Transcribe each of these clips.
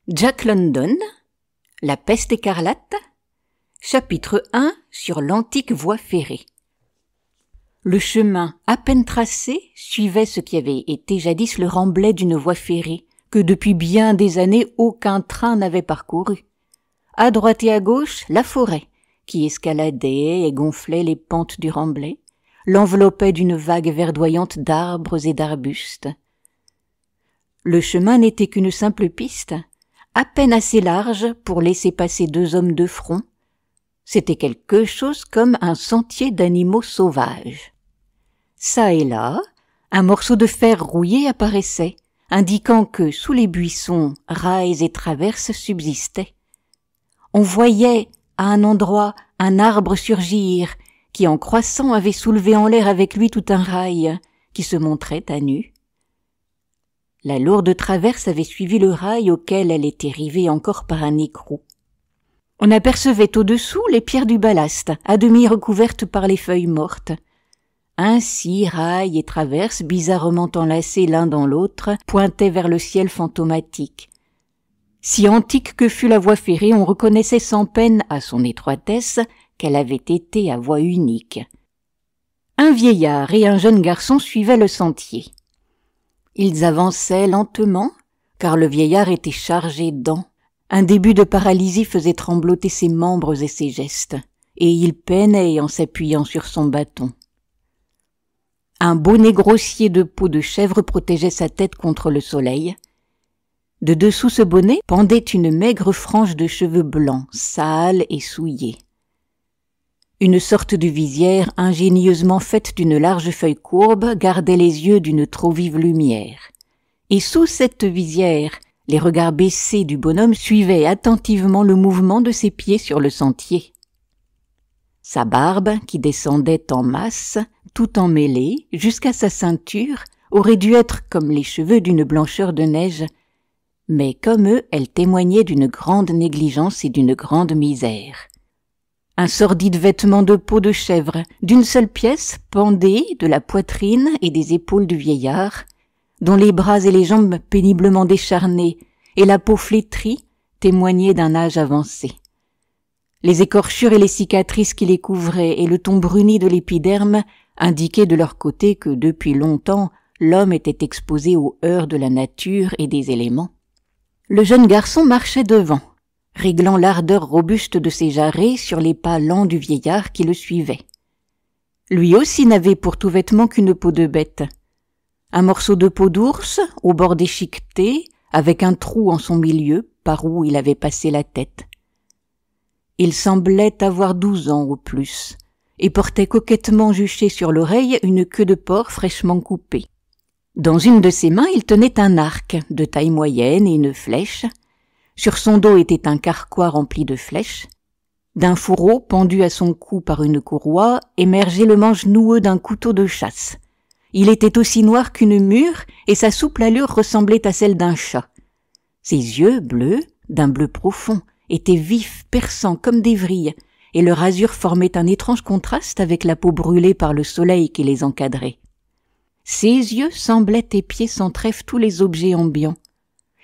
Jack London, La peste écarlate, chapitre 1 sur l'antique voie ferrée. Le chemin, à peine tracé, suivait ce qui avait été jadis le remblai d'une voie ferrée, que depuis bien des années aucun train n'avait parcouru. À droite et à gauche, la forêt, qui escaladait et gonflait les pentes du remblai, l'enveloppait d'une vague verdoyante d'arbres et d'arbustes. Le chemin n'était qu'une simple piste, à peine assez large pour laisser passer deux hommes de front. C'était quelque chose comme un sentier d'animaux sauvages. Ça et là, un morceau de fer rouillé apparaissait, indiquant que sous les buissons, rails et traverses subsistaient. On voyait à un endroit un arbre surgir, qui en croissant avait soulevé en l'air avec lui tout un rail, qui se montrait à nu. La lourde traverse avait suivi le rail auquel elle était rivée encore par un écrou. On apercevait au-dessous les pierres du ballast, à demi recouvertes par les feuilles mortes. Ainsi, rail et traverse, bizarrement enlacés l'un dans l'autre, pointaient vers le ciel fantomatique. Si antique que fût la voie ferrée, on reconnaissait sans peine, à son étroitesse, qu'elle avait été à voie unique. Un vieillard et un jeune garçon suivaient le sentier. Ils avançaient lentement, car le vieillard était chargé d'ans. Un début de paralysie faisait trembloter ses membres et ses gestes, et il peinait en s'appuyant sur son bâton. Un bonnet grossier de peau de chèvre protégeait sa tête contre le soleil. De dessous ce bonnet pendait une maigre frange de cheveux blancs, sales et souillés. Une sorte de visière ingénieusement faite d'une large feuille courbe gardait les yeux d'une trop vive lumière. Et sous cette visière, les regards baissés du bonhomme suivaient attentivement le mouvement de ses pieds sur le sentier. Sa barbe, qui descendait en masse, tout emmêlée, jusqu'à sa ceinture, aurait dû être comme les cheveux d'une blancheur de neige, mais comme eux, elle témoignait d'une grande négligence et d'une grande misère. Un sordide vêtement de peau de chèvre, d'une seule pièce, pendait de la poitrine et des épaules du vieillard, dont les bras et les jambes péniblement décharnés, et la peau flétrie témoignaient d'un âge avancé. Les écorchures et les cicatrices qui les couvraient et le ton bruni de l'épiderme indiquaient de leur côté que depuis longtemps l'homme était exposé aux heurts de la nature et des éléments. Le jeune garçon marchait devant, réglant l'ardeur robuste de ses jarrets sur les pas lents du vieillard qui le suivait. Lui aussi n'avait pour tout vêtement qu'une peau de bête. Un morceau de peau d'ours, au bord déchiqueté, avec un trou en son milieu, par où il avait passé la tête. Il semblait avoir 12 ans au plus, et portait coquettement juchée sur l'oreille une queue de porc fraîchement coupée. Dans une de ses mains, il tenait un arc, de taille moyenne et une flèche. Sur son dos était un carquois rempli de flèches. D'un fourreau, pendu à son cou par une courroie, émergeait le manche noueux d'un couteau de chasse. Il était aussi noir qu'une mûre, et sa souple allure ressemblait à celle d'un chat. Ses yeux, bleus, d'un bleu profond, étaient vifs, perçants comme des vrilles, et leur azur formait un étrange contraste avec la peau brûlée par le soleil qui les encadrait. Ses yeux semblaient épier sans trêve tous les objets ambiants,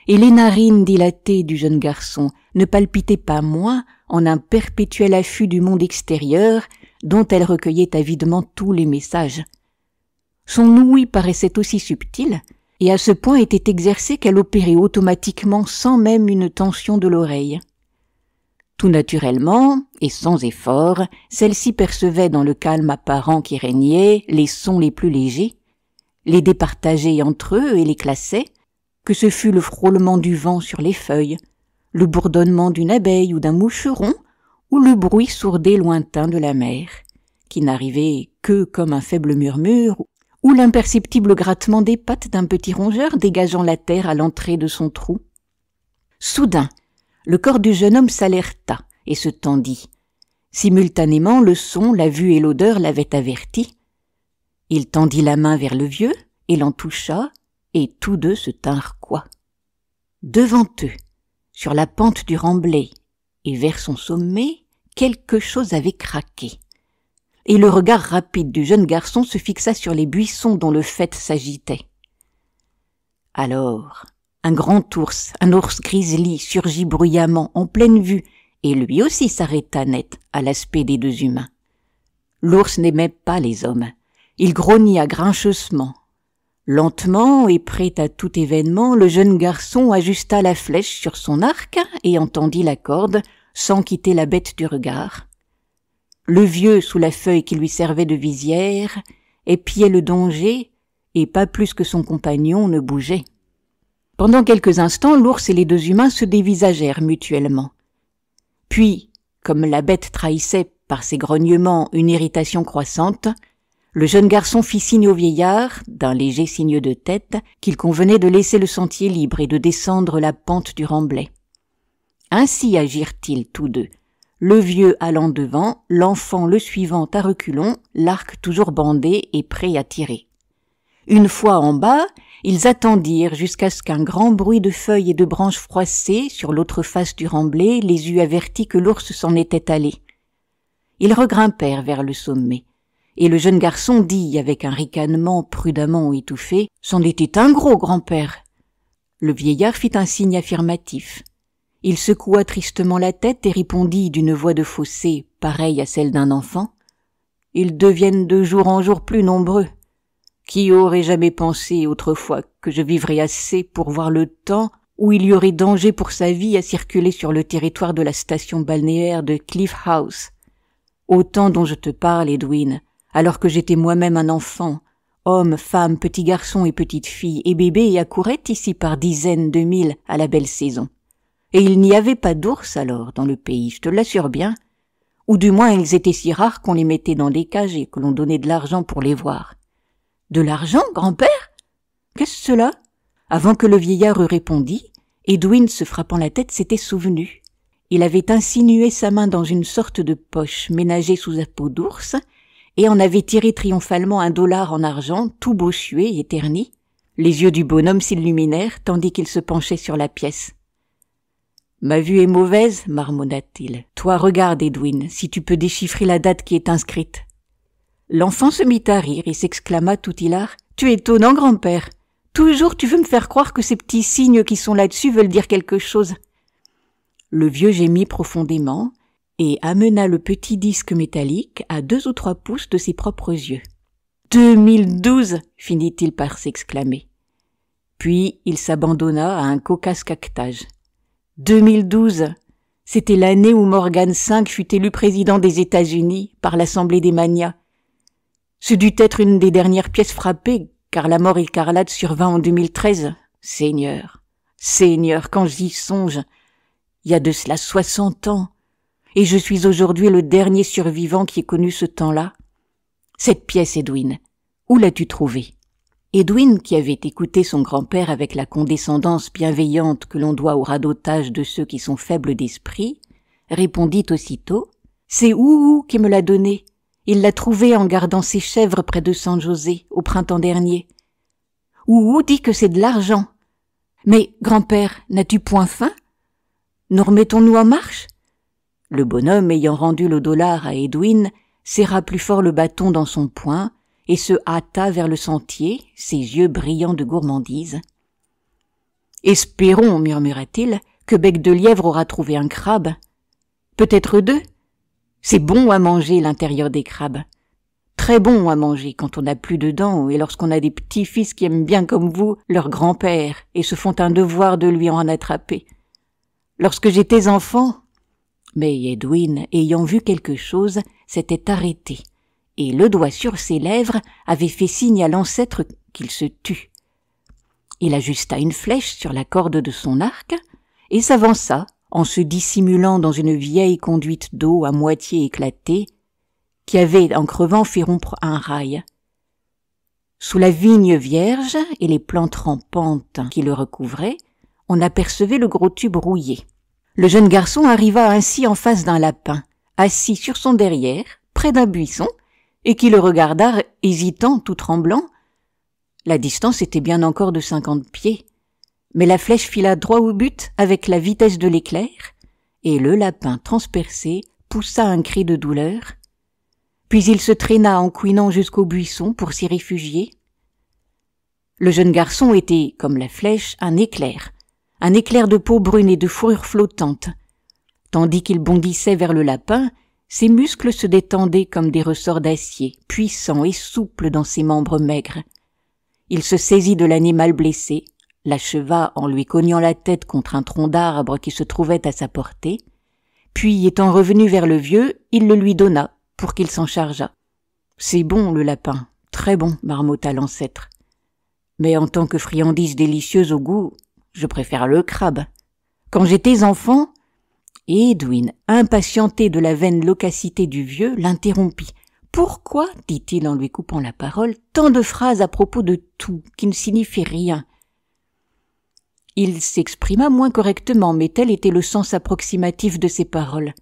et les narines dilatées du jeune garçon ne palpitaient pas moins en un perpétuel affût du monde extérieur dont elles recueillaient avidement tous les messages. Son ouïe paraissait aussi subtile, et à ce point était exercée qu'elle opérait automatiquement sans même une tension de l'oreille. Tout naturellement, et sans effort, celle-ci percevait dans le calme apparent qui régnait les sons les plus légers, les départageait entre eux et les classait, que ce fût le frôlement du vent sur les feuilles, le bourdonnement d'une abeille ou d'un moucheron, ou le bruit sourd et lointain de la mer, qui n'arrivait que comme un faible murmure, ou l'imperceptible grattement des pattes d'un petit rongeur dégageant la terre à l'entrée de son trou. Soudain, le corps du jeune homme s'alerta et se tendit. Simultanément, le son, la vue et l'odeur l'avaient averti. Il tendit la main vers le vieux et l'en toucha, et tous deux se tinrent coi. Devant eux, sur la pente du remblai et vers son sommet, quelque chose avait craqué. Et le regard rapide du jeune garçon se fixa sur les buissons dont le faîte s'agitait. Alors, Un grand ours, un ours grizzly, surgit bruyamment, en pleine vue, et lui aussi s'arrêta net à l'aspect des deux humains. L'ours n'aimait pas les hommes. Il grogna grincheusement. Lentement et prêt à tout événement, le jeune garçon ajusta la flèche sur son arc et entendit la corde, sans quitter la bête du regard. Le vieux, sous la feuille qui lui servait de visière, épiait le danger, et pas plus que son compagnon ne bougeait. Pendant quelques instants, l'ours et les deux humains se dévisagèrent mutuellement. Puis, comme la bête trahissait par ses grognements une irritation croissante, le jeune garçon fit signe au vieillard, d'un léger signe de tête, qu'il convenait de laisser le sentier libre et de descendre la pente du remblai. Ainsi agirent-ils tous deux, le vieux allant devant, l'enfant le suivant à reculons, l'arc toujours bandé et prêt à tirer. Une fois en bas, ils attendirent jusqu'à ce qu'un grand bruit de feuilles et de branches froissées sur l'autre face du remblai les eût avertis que l'ours s'en était allé. Ils regrimpèrent vers le sommet, et le jeune garçon dit avec un ricanement prudemment étouffé « C'en était un gros, grand-père !» Le vieillard fit un signe affirmatif. Il secoua tristement la tête et répondit d'une voix de fausset, pareille à celle d'un enfant « Ils deviennent de jour en jour plus nombreux. Qui aurait jamais pensé autrefois que je vivrais assez pour voir le temps où il y aurait danger pour sa vie à circuler sur le territoire de la station balnéaire de Cliff House. Au temps dont je te parle, Edwin, alors que j'étais moi-même un enfant, homme, femme, petit garçon et petite fille, et bébé accourait ici par dizaines de milles à la belle saison. Et il n'y avait pas d'ours alors dans le pays, je te l'assure bien. Ou du moins ils étaient si rares qu'on les mettait dans des cages et que l'on donnait de l'argent pour les voir. De l'argent, grand-père? Qu'est-ce cela? Avant que le vieillard eût répondu, Edwin, se frappant la tête, s'était souvenu. Il avait insinué sa main dans une sorte de poche ménagée sous la peau d'ours et en avait tiré triomphalement $1 en argent, tout bossué et terni. Les yeux du bonhomme s'illuminèrent tandis qu'il se penchait sur la pièce. « Ma vue est mauvaise, marmonna-t-il. Toi, regarde, Edwin, si tu peux déchiffrer la date qui est inscrite. » L'enfant se mit à rire et s'exclama tout hilar. « Tu es étonnant, grand-père. Toujours tu veux me faire croire que ces petits signes qui sont là-dessus veulent dire quelque chose. » Le vieux gémit profondément et amena le petit disque métallique à 2 ou 3 pouces de ses propres yeux. « 2012 » finit-il par s'exclamer. Puis il s'abandonna à un cocasse caquetage. « 2012 » c'était l'année où Morgan V fut élu président des États-Unis par l'Assemblée des Manias. Ce dut être une des dernières pièces frappées, car la mort écarlate survint en 2013. Seigneur, Seigneur, quand j'y songe, il y a de cela 60 ans, et je suis aujourd'hui le dernier survivant qui ait connu ce temps-là. Cette pièce, Edwin, où l'as-tu trouvée? Edwin, qui avait écouté son grand-père avec la condescendance bienveillante que l'on doit au radotage de ceux qui sont faibles d'esprit, répondit aussitôt « C'est Ouhou qui me l'a donnée. Il l'a trouvée en gardant ses chèvres près de San José, au printemps dernier. Ouhou dit que c'est de l'argent. Mais, grand-père, n'as-tu point faim? Nous remettons-nous en marche? » Le bonhomme, ayant rendu le $, à Edwin, serra plus fort le bâton dans son poing et se hâta vers le sentier, ses yeux brillants de gourmandise. « Espérons, murmura-t-il, que Bec de Lièvre aura trouvé un crabe. Peut-être 2. C'est bon à manger l'intérieur des crabes. Très bon à manger quand on n'a plus de dents et lorsqu'on a des petits-fils qui aiment bien comme vous leur grand-père et se font un devoir de lui en attraper. Lorsque j'étais enfant... » Mais Edwin, ayant vu quelque chose, s'était arrêté, et le doigt sur ses lèvres avait fait signe à l'ancêtre qu'il se tût. Il ajusta une flèche sur la corde de son arc et s'avança, en se dissimulant dans une vieille conduite d'eau à moitié éclatée, qui avait, en crevant, fait rompre un rail. Sous la vigne vierge et les plantes rampantes qui le recouvraient, on apercevait le gros tube rouillé. Le jeune garçon arriva ainsi en face d'un lapin, assis sur son derrière, près d'un buisson, et qui le regarda, hésitant, tout tremblant. La distance était bien encore de 50 pieds, mais la flèche fila droit au but avec la vitesse de l'éclair, et le lapin transpercé poussa un cri de douleur. Puis il se traîna en couinant jusqu'au buisson pour s'y réfugier. Le jeune garçon était, comme la flèche, un éclair de peau brune et de fourrure flottante. Tandis qu'il bondissait vers le lapin, ses muscles se détendaient comme des ressorts d'acier, puissants et souples dans ses membres maigres. Il se saisit de l'animal blessé, l'acheva en lui cognant la tête contre un tronc d'arbre qui se trouvait à sa portée, puis, étant revenu vers le vieux, il le lui donna pour qu'il s'en chargeât. « C'est bon, le lapin, très bon, » marmotta l'ancêtre. « Mais en tant que friandise délicieuse au goût, je préfère le crabe. Quand j'étais enfant... » Et Edwin, impatienté de la vaine loquacité du vieux, l'interrompit. « Pourquoi, dit-il en lui coupant la parole, tant de phrases à propos de tout, qui ne signifient rien ?» Il s'exprima moins correctement, mais tel était le sens approximatif de ses paroles.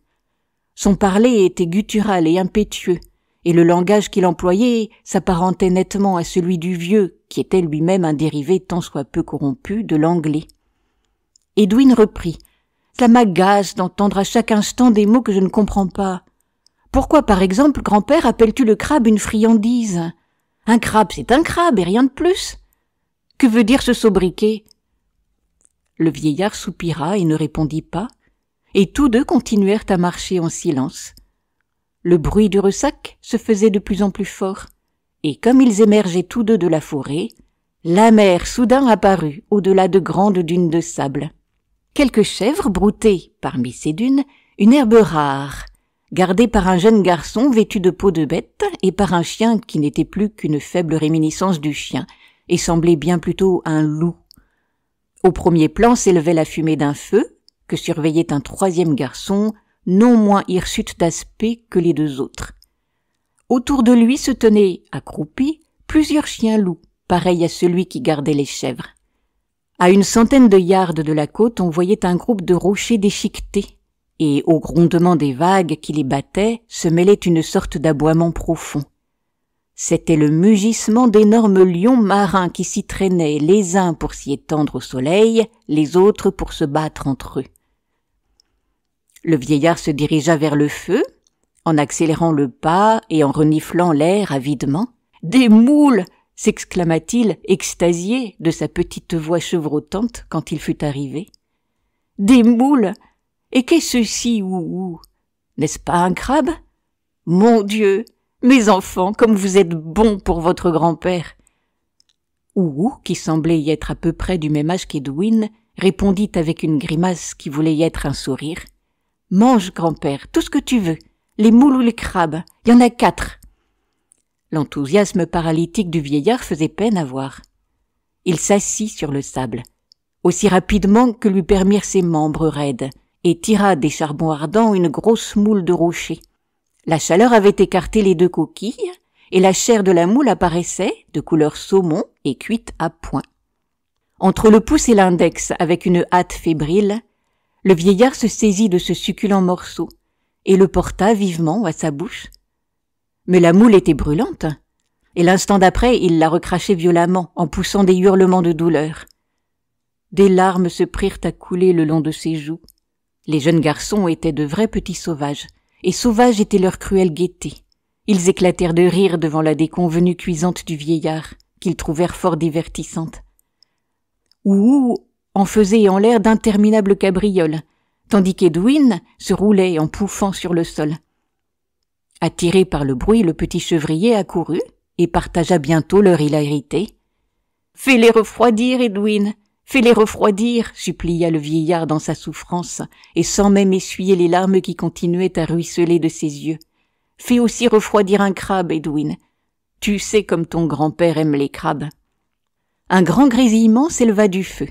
Son parler était guttural et impétueux, et le langage qu'il employait s'apparentait nettement à celui du vieux, qui était lui-même un dérivé tant soit peu corrompu de l'anglais. Edwin reprit. « Ça m'agace d'entendre à chaque instant des mots que je ne comprends pas. Pourquoi, par exemple, grand-père, appelles-tu le crabe une friandise? Un crabe, c'est un crabe et rien de plus. Que veut dire ce sobriquet ?» Le vieillard soupira et ne répondit pas, et tous deux continuèrent à marcher en silence. Le bruit du ressac se faisait de plus en plus fort, et comme ils émergeaient tous deux de la forêt, la mer soudain apparut au-delà de grandes dunes de sable. Quelques chèvres broutaient, parmi ces dunes, une herbe rare, gardée par un jeune garçon vêtu de peau de bête et par un chien qui n'était plus qu'une faible réminiscence du chien, et semblait bien plutôt un loup. Au premier plan s'élevait la fumée d'un feu, que surveillait un troisième garçon, non moins hirsute d'aspect que les deux autres. Autour de lui se tenaient, accroupis, plusieurs chiens loups, pareils à celui qui gardait les chèvres. À une centaine de yards de la côte, on voyait un groupe de rochers déchiquetés, et au grondement des vagues qui les battaient se mêlait une sorte d'aboiement profond. C'était le mugissement d'énormes lions marins qui s'y traînaient, les uns pour s'y étendre au soleil, les autres pour se battre entre eux. Le vieillard se dirigea vers le feu, en accélérant le pas et en reniflant l'air avidement. « Des moules !» s'exclama-t-il, extasié de sa petite voix chevrotante quand il fut arrivé. « Des moules ! Et qu'est-ce ceci, ou N'est-ce pas un crabe? Mon Dieu! Mes enfants, comme vous êtes bons pour votre grand-père !» Ouhou, qui semblait y être à peu près du même âge qu'Edwin, répondit avec une grimace qui voulait y être un sourire. « Mange, grand-père, tout ce que tu veux, les moules ou les crabes, il y en a 4. » L'enthousiasme paralytique du vieillard faisait peine à voir. Il s'assit sur le sable, aussi rapidement que lui permirent ses membres raides, et tira des charbons ardents une grosse moule de rocher. La chaleur avait écarté les 2 coquilles, et la chair de la moule apparaissait, de couleur saumon et cuite à point. Entre le pouce et l'index, avec une hâte fébrile, le vieillard se saisit de ce succulent morceau, et le porta vivement à sa bouche. Mais la moule était brûlante, et l'instant d'après il la recrachait violemment en poussant des hurlements de douleur. Des larmes se prirent à couler le long de ses joues. Les jeunes garçons étaient de vrais petits sauvages, et sauvage était leur cruelle gaieté. Ils éclatèrent de rire devant la déconvenue cuisante du vieillard, qu'ils trouvèrent fort divertissante. Ouhou en faisait en l'air d'interminables cabrioles, tandis qu'Edwin se roulait en pouffant sur le sol. Attiré par le bruit, le petit chevrier accourut et partagea bientôt leur hilarité. « Fais-les refroidir, Edwin, fais-les refroidir !» supplia le vieillard dans sa souffrance, et sans même essuyer les larmes qui continuaient à ruisseler de ses yeux. « Fais aussi refroidir un crabe, Edwin. Tu sais comme ton grand-père aime les crabes. » Un grand grésillement s'éleva du feu,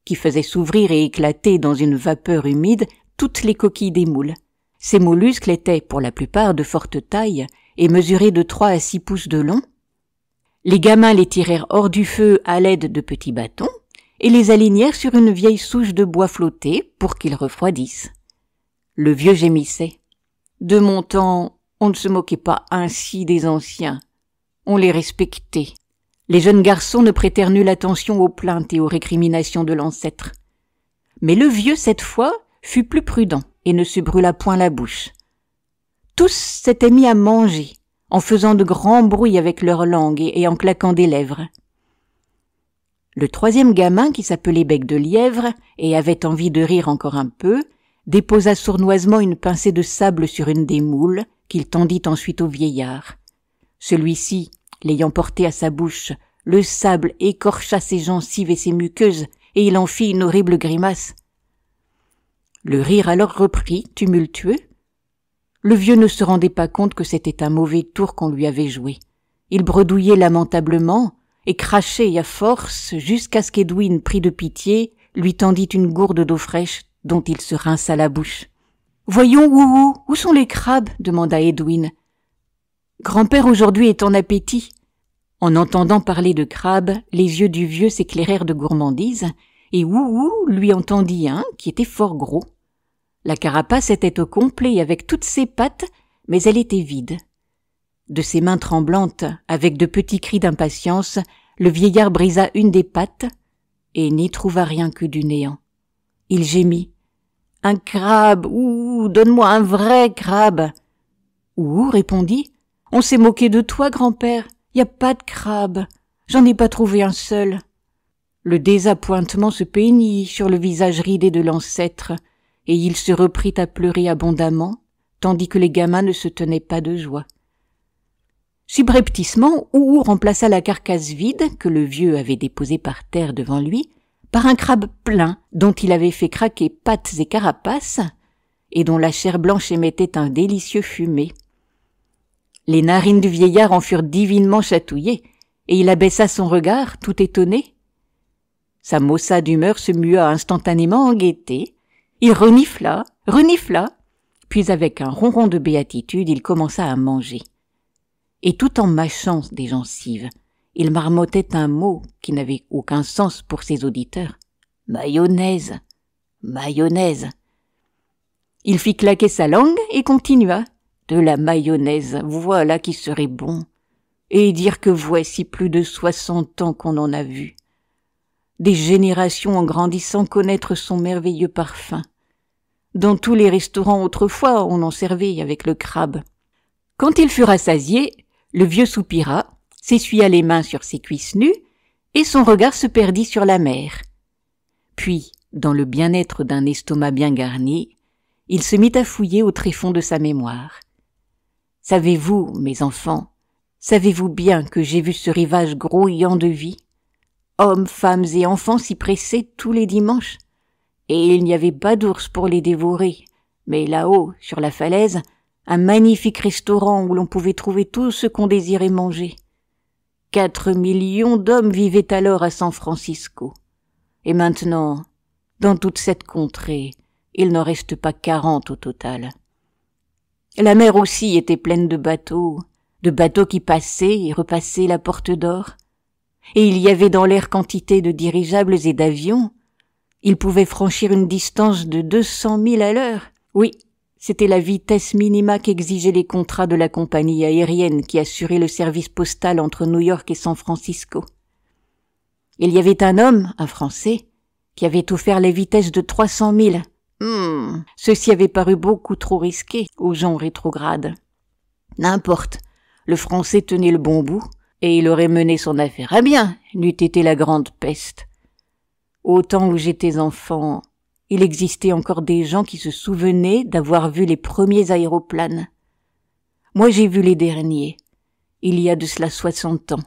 qui faisait s'ouvrir et éclater dans une vapeur humide toutes les coquilles des moules. Ces mollusques étaient, pour la plupart, de forte taille et mesuraient de 3 à 6 pouces de long. Les gamins les tirèrent hors du feu à l'aide de petits bâtons et les alignèrent sur une vieille souche de bois flotté pour qu'ils refroidissent. Le vieux gémissait. « De mon temps, on ne se moquait pas ainsi des anciens. On les respectait. » Les jeunes garçons ne prêtèrent nulle attention aux plaintes et aux récriminations de l'ancêtre. Mais le vieux, cette fois, fut plus prudent et ne se brûla point la bouche. Tous s'étaient mis à manger, en faisant de grands bruits avec leur langue et en claquant des lèvres. Le troisième gamin, qui s'appelait Bec de Lièvre et avait envie de rire encore un peu, déposa sournoisement une pincée de sable sur une des moules, qu'il tendit ensuite au vieillard. Celui-ci, l'ayant porté à sa bouche, le sable écorcha ses gencives et ses muqueuses, et il en fit une horrible grimace. Le rire alors reprit, tumultueux. Le vieux ne se rendait pas compte que c'était un mauvais tour qu'on lui avait joué. Il bredouillait lamentablement et crachait à force jusqu'à ce qu'Edwin, pris de pitié, lui tendit une gourde d'eau fraîche dont il se rinça la bouche. « Voyons, Wougou, où sont les crabes ?» demanda Edwin. « Grand-père aujourd'hui est en appétit. » En entendant parler de crabes, les yeux du vieux s'éclairèrent de gourmandise, et Wougou lui entendit un qui était fort gros. La carapace était au complet avec toutes ses pattes, mais elle était vide. De ses mains tremblantes, avec de petits cris d'impatience, le vieillard brisa une des pattes et n'y trouva rien que du néant. Il gémit. « Un crabe, ouh, donne-moi un vrai crabe !» Ouh répondit. « On s'est moqué de toi, grand-père. Y a pas de crabe. J'en ai pas trouvé un seul. » Le désappointement se peignit sur le visage ridé de l'ancêtre, et il se reprit à pleurer abondamment, tandis que les gamins ne se tenaient pas de joie. Subrepticement, Ouhou remplaça la carcasse vide que le vieux avait déposée par terre devant lui par un crabe plein dont il avait fait craquer pattes et carapaces et dont la chair blanche émettait un délicieux fumet. Les narines du vieillard en furent divinement chatouillées et il abaissa son regard tout étonné. Sa maussade humeur se mua instantanément en gaieté. Il renifla, puis avec un ronron de béatitude, il commença à manger. Et tout en mâchant des gencives, il marmottait un mot qui n'avait aucun sens pour ses auditeurs. « Mayonnaise, mayonnaise !» Il fit claquer sa langue et continua. « De la mayonnaise, voilà qui serait bon. Et dire que voici plus de 60 ans qu'on en a vu. Des générations en grandissant connaître son merveilleux parfum. Dans tous les restaurants autrefois, on en servait avec le crabe. » Quand il fut rassasié, le vieux soupira, s'essuya les mains sur ses cuisses nues, et son regard se perdit sur la mer. Puis, dans le bien-être d'un estomac bien garni, il se mit à fouiller au tréfonds de sa mémoire. « Savez-vous, mes enfants, savez-vous bien que j'ai vu ce rivage grouillant de vie? Hommes, femmes et enfants s'y pressaient tous les dimanches, et il n'y avait pas d'ours pour les dévorer, mais là-haut, sur la falaise, un magnifique restaurant où l'on pouvait trouver tout ce qu'on désirait manger. 4 millions d'hommes vivaient alors à San Francisco. Et maintenant, dans toute cette contrée, il n'en reste pas 40 au total. La mer aussi était pleine de bateaux qui passaient et repassaient la Porte d'Or. Et il y avait dans l'air quantité de dirigeables et d'avions. Ils pouvaient franchir une distance de 200 000 à l'heure. Oui, c'était la vitesse minima qu'exigeaient les contrats de la compagnie aérienne qui assurait le service postal entre New York et San Francisco. Il y avait un homme, un Français, qui avait offert les vitesses de 300 000. Ceci avait paru beaucoup trop risqué aux gens rétrogrades. N'importe, le Français tenait le bon bout, et il aurait mené son affaire à bien, n'eût été la grande peste. Au temps où j'étais enfant, il existait encore des gens qui se souvenaient d'avoir vu les premiers aéroplanes. Moi, j'ai vu les derniers, il y a de cela 60 ans.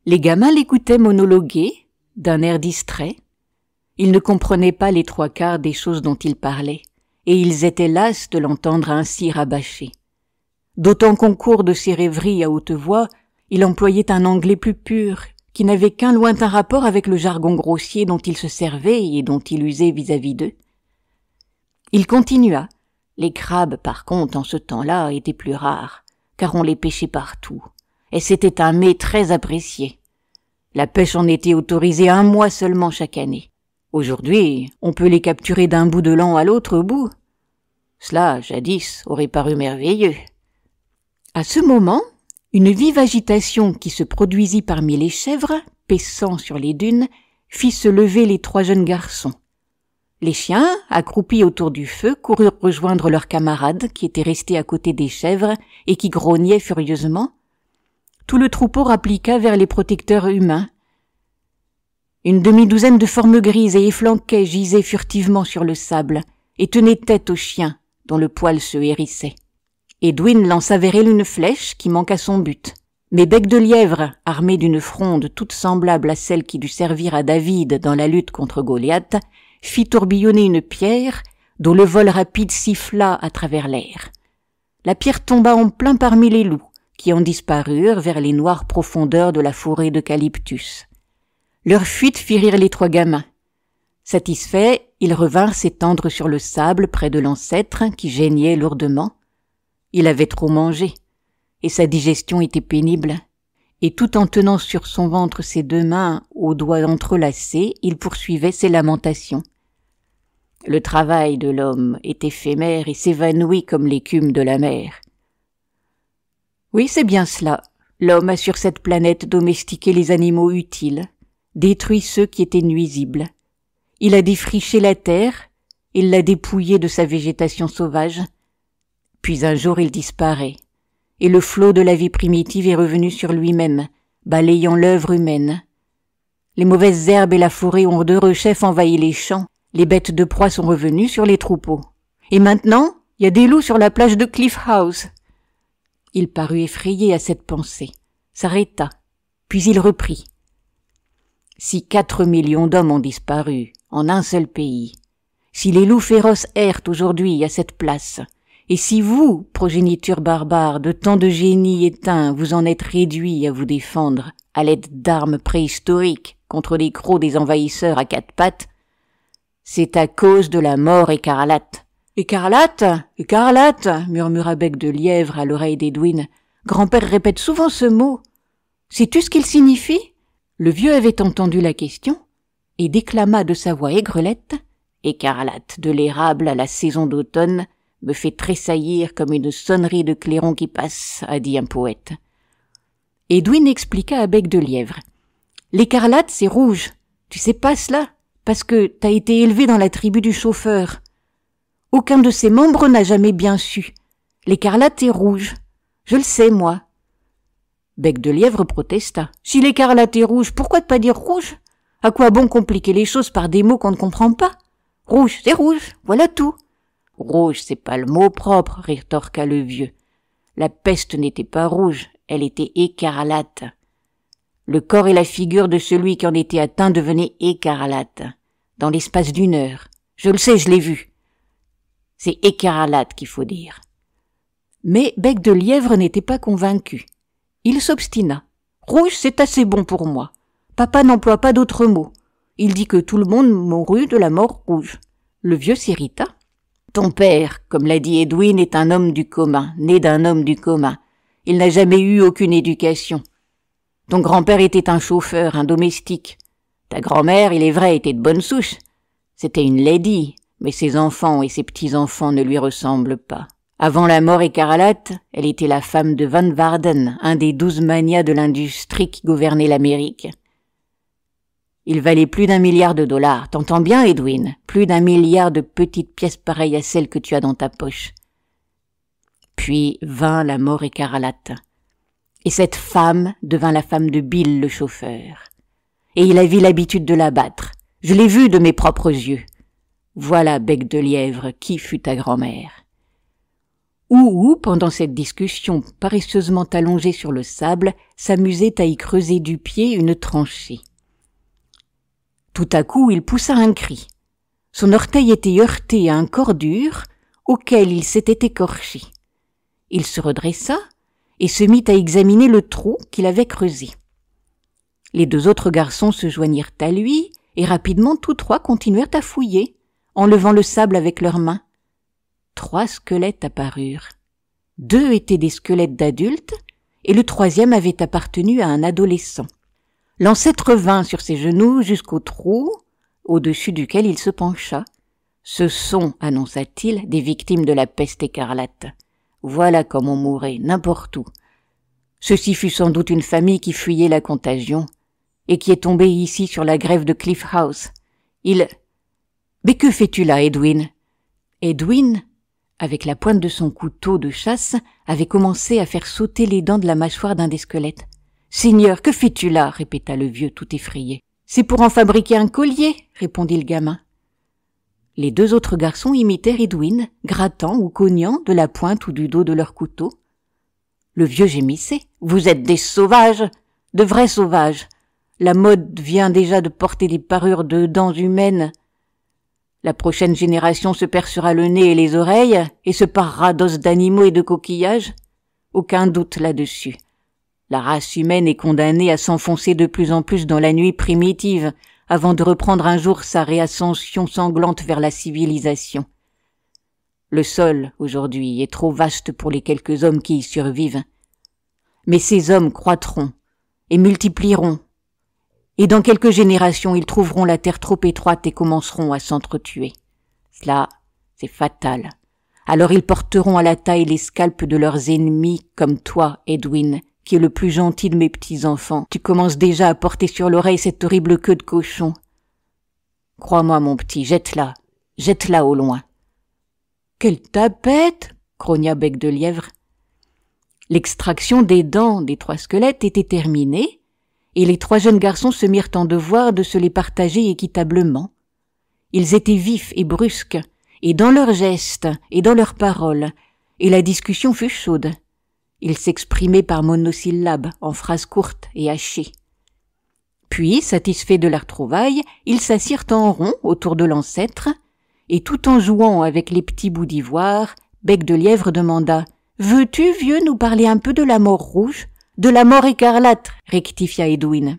Les gamins l'écoutaient monologuer, d'un air distrait. Ils ne comprenaient pas les 3/4 des choses dont il parlait, et ils étaient las de l'entendre ainsi rabâcher. D'autant qu'au cours de ses rêveries à haute voix, il employait un anglais plus pur, qui n'avait qu'un lointain rapport avec le jargon grossier dont il se servait et dont il usait vis-à-vis d'eux. Il continua. Les crabes, par contre, en ce temps-là, étaient plus rares, car on les pêchait partout, et c'était un mets très apprécié. La pêche en était autorisée 1 mois seulement chaque année. Aujourd'hui, on peut les capturer d'un bout de l'an à l'autre bout. Cela, jadis, aurait paru merveilleux. À ce moment, une vive agitation qui se produisit parmi les chèvres, paissant sur les dunes, fit se lever les 3 jeunes garçons. Les chiens, accroupis autour du feu, coururent rejoindre leurs camarades qui étaient restés à côté des chèvres et qui grognaient furieusement. Tout le troupeau rappliqua vers les protecteurs humains. Une demi-douzaine de formes grises et efflanquées gisaient furtivement sur le sable et tenaient tête au chien dont le poil se hérissait. Edwin lança vers elle une flèche qui manqua son but. Mais Bec de Lièvre, armé d'une fronde toute semblable à celle qui dut servir à David dans la lutte contre Goliath, fit tourbillonner une pierre dont le vol rapide siffla à travers l'air. La pierre tomba en plein parmi les loups, qui en disparurent vers les noires profondeurs de la forêt d'eucalyptus. Leur fuite fit rire les trois gamins. Satisfaits, ils revinrent s'étendre sur le sable près de l'ancêtre qui geignait lourdement. Il avait trop mangé, et sa digestion était pénible. Et tout en tenant sur son ventre ses deux mains aux doigts entrelacés, il poursuivait ses lamentations. Le travail de l'homme est éphémère et s'évanouit comme l'écume de la mer. Oui, c'est bien cela. L'homme a sur cette planète domestiqué les animaux utiles, détruit ceux qui étaient nuisibles. Il a défriché la terre, il l'a dépouillée de sa végétation sauvage. Puis un jour il disparaît, et le flot de la vie primitive est revenu sur lui-même, balayant l'œuvre humaine. Les mauvaises herbes et la forêt ont d'heureux chefs envahi les champs, les bêtes de proie sont revenues sur les troupeaux. Et maintenant, il y a des loups sur la plage de Cliff House. Il parut effrayé à cette pensée, s'arrêta, puis il reprit. Si 4 millions d'hommes ont disparu en un seul pays, si les loups féroces errent aujourd'hui à cette place, et si vous, progéniture barbare de tant de génies éteints, vous en êtes réduits à vous défendre à l'aide d'armes préhistoriques contre les crocs des envahisseurs à 4 pattes, c'est à cause de la mort écarlate. Écarlate, écarlate, murmura Bec de Lièvre à l'oreille d'Edwin. Grand-père répète souvent ce mot. Sais-tu ce qu'il signifie? Le vieux avait entendu la question et déclama de sa voix aigrelette. Écarlate de l'érable à la saison d'automne me fait tressaillir comme une sonnerie de clairon qui passe, a dit un poète. Edwin expliqua à Bec de Lièvre. L'écarlate, c'est rouge. Tu sais pas cela? Parce que t'as été élevé dans la tribu du chauffeur. Aucun de ses membres n'a jamais bien su. L'écarlate est rouge. Je le sais, moi. Bec de Lièvre protesta. Si l'écarlate est rouge, pourquoi ne pas dire rouge? À quoi bon compliquer les choses par des mots qu'on ne comprend pas? Rouge, c'est rouge, voilà tout. Rouge, c'est pas le mot propre, rétorqua le vieux. La peste n'était pas rouge, elle était écarlate. Le corps et la figure de celui qui en était atteint devenaient écarlates, dans l'espace d'1 heure. Je le sais, je l'ai vu. C'est écarlate qu'il faut dire. Mais Bec de Lièvre n'était pas convaincu. Il s'obstina. Rouge, c'est assez bon pour moi. Papa n'emploie pas d'autres mots. Il dit que tout le monde mourut de la mort rouge. Le vieux s'irrita. Ton père, comme l'a dit Edwin, est un homme du commun, né d'un homme du commun. Il n'a jamais eu aucune éducation. Ton grand-père était un chauffeur, un domestique. Ta grand-mère, il est vrai, était de bonne souche. C'était une lady, mais ses enfants et ses petits-enfants ne lui ressemblent pas. Avant la mort écarlate, elle était la femme de Van Warden, un des 12 magnats de l'industrie qui gouvernait l'Amérique. Il valait plus d'1 milliard de dollars. T'entends bien, Edwin? Plus d'1 milliard de petites pièces pareilles à celles que tu as dans ta poche. Puis vint la mort écarlate. Et cette femme devint la femme de Bill, le chauffeur. Et il avait l'habitude de la battre. Je l'ai vue de mes propres yeux. Voilà, Bec de Lièvre, qui fut ta grand-mère. Ouhou, pendant cette discussion paresseusement allongée sur le sable, s'amusait à y creuser du pied une tranchée. Tout à coup, il poussa un cri. Son orteil était heurté à un corps dur auquel il s'était écorché. Il se redressa et se mit à examiner le trou qu'il avait creusé. Les 2 autres garçons se joignirent à lui et rapidement tous 3 continuèrent à fouiller, enlevant le sable avec leurs mains. 3 squelettes apparurent. 2 étaient des squelettes d'adultes et le 3e avait appartenu à un adolescent. L'ancêtre vint sur ses genoux jusqu'au trou, au-dessus duquel il se pencha. Ce sont, annonça-t-il, des victimes de la peste écarlate. Voilà comme on mourait, n'importe où. Ceci fut sans doute une famille qui fuyait la contagion, et qui est tombée ici sur la grève de Cliff House. Mais que fais-tu là, Edwin? Edwin, avec la pointe de son couteau de chasse, avait commencé à faire sauter les dents de la mâchoire d'un des squelettes. « Seigneur, que fais-tu là » répéta le vieux tout effrayé. C'est pour en fabriquer un collier, répondit le gamin. Les 2 autres garçons imitèrent Edwin, grattant ou cognant de la pointe ou du dos de leur couteau. Le vieux gémissait. « Vous êtes des sauvages, de vrais sauvages. La mode vient déjà de porter des parures de dents humaines. La prochaine génération se percera le nez et les oreilles et se parera d'os d'animaux et de coquillages. Aucun doute là-dessus. La race humaine est condamnée à s'enfoncer de plus en plus dans la nuit primitive avant de reprendre un jour sa réascension sanglante vers la civilisation. Le sol, aujourd'hui, est trop vaste pour les quelques hommes qui y survivent. Mais ces hommes croîtront et multiplieront, et dans quelques générations, ils trouveront la terre trop étroite et commenceront à s'entretuer. Cela, c'est fatal. Alors ils porteront à la taille les scalps de leurs ennemis, comme toi, Edwin, qui est le plus gentil de mes petits-enfants. Tu commences déjà à porter sur l'oreille cette horrible queue de cochon. Crois-moi, mon petit, jette-la au loin. Quelle tapette! Grogna Bec de Lièvre. L'extraction des dents des 3 squelettes était terminée, et les 3 jeunes garçons se mirent en devoir de se les partager équitablement. Ils étaient vifs et brusques, et dans leurs gestes, et dans leurs paroles, et la discussion fut chaude. Ils s'exprimaient par monosyllabes, en phrases courtes et hachées. Puis, satisfaits de leur trouvaille, ils s'assirent en rond autour de l'ancêtre, et tout en jouant avec les petits bouts d'ivoire, Bec de Lièvre demanda « Veux-tu, vieux, nous parler un peu de la mort rouge ?»« De la mort écarlate » rectifia Edwin.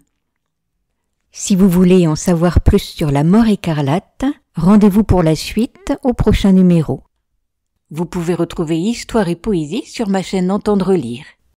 Si vous voulez en savoir plus sur la mort écarlate, rendez-vous pour la suite au prochain numéro. Vous pouvez retrouver Histoire et Poésie sur ma chaîne Entendre lire.